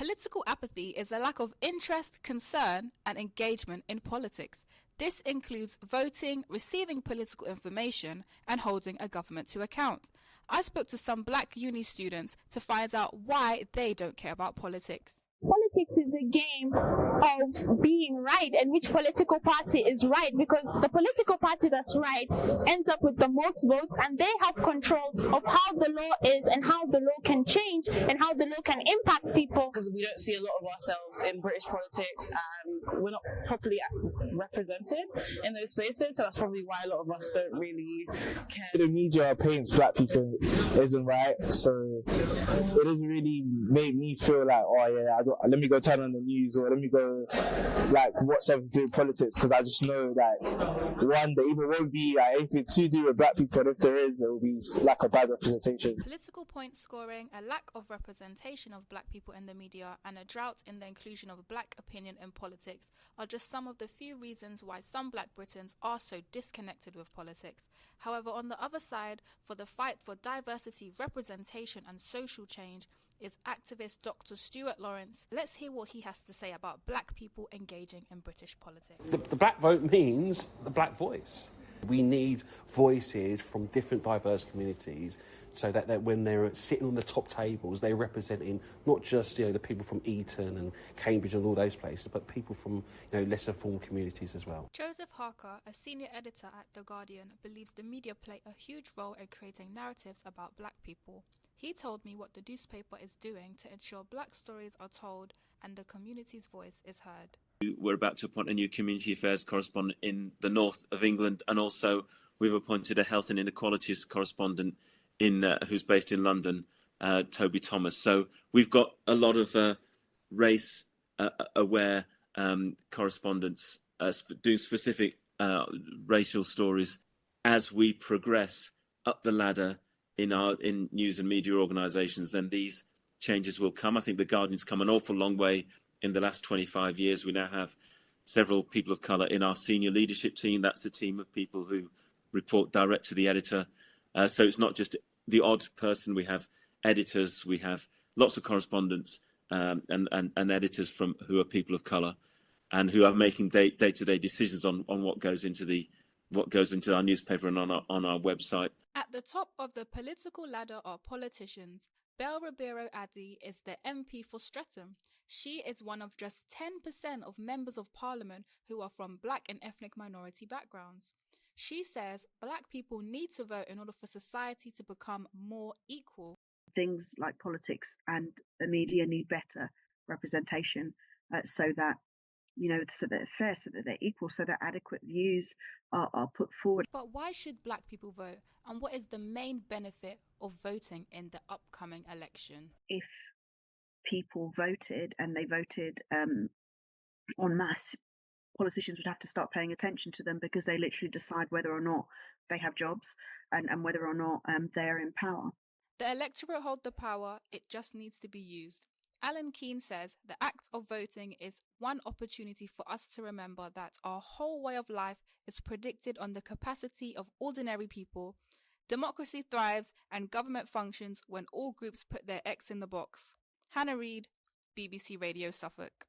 Political apathy is a lack of interest, concern, and engagement in politics. This includes voting, receiving political information, and holding a government to account. I spoke to some black uni students to find out why they don't care about politics. Politics is a game of being right and which political party is right, because the political party that's right ends up with the most votes and they have control of how the law is and how the law can change and how the law can impact people. Because we don't see a lot of ourselves in British politics and we're not properly represented in those spaces, so that's probably why a lot of us don't really care. The media paints black people isn't right, so it doesn't really make me feel like, oh yeah, let me go turn on the news or let me go like watch something to do with politics, because I just know that one, there either won't be like anything to do with black people, and if there is, it will be like a bad representation. Political point scoring, a lack of representation of black people in the media, and a drought in the inclusion of black opinion in politics are just some of the few reasons why some black Britons are so disconnected with politics. However, on the other side, for the fight for diversity, representation and social change is activist Dr. Stuart Lawrence. Let's hear what he has to say about black people engaging in British politics. The black vote means the black voice. We need voices from different diverse communities so that when they're sitting on the top tables, they're representing not just the people from Eton and Cambridge and all those places, but people from lesser formed communities as well. Joseph Harker, a senior editor at The Guardian, believes the media play a huge role in creating narratives about black people. He told me what the newspaper is doing to ensure black stories are told and the community's voice is heard. We're about to appoint a new community affairs correspondent in the north of England, and also we've appointed a health and inequalities correspondent who's based in London, Toby Thomas. So we've got a lot of race-aware correspondents doing specific racial stories as we progress up the ladder in news and media organisations. Then these changes will come. I think The Guardian's come an awful long way in the last 25 years. We now have several people of colour in our senior leadership team. That's a team of people who report direct to the editor. So it's not just the odd person. We have editors, we have lots of correspondents and editors who are people of colour and who are making day-to-day decisions on what goes into our newspaper and on our website. At the top of the political ladder are politicians. Belle Ribeiro Addy is the MP for Streatham. She is one of just 10% of members of parliament who are from black and ethnic minority backgrounds. She says black people need to vote in order for society to become more equal. Things like politics and the media need better representation so that they're fair, so that they're equal, so that adequate views are put forward. But why should black people vote? And what is the main benefit of voting in the upcoming election? If people voted and they voted en masse, politicians would have to start paying attention to them, because they literally decide whether or not they have jobs and whether or not they're in power. The electorate hold the power, it just needs to be used. Alan Keane says the act of voting is one opportunity for us to remember that our whole way of life is predicted on the capacity of ordinary people. Democracy thrives and government functions when all groups put their X in the box. Hannah Reid, BBC Radio Suffolk.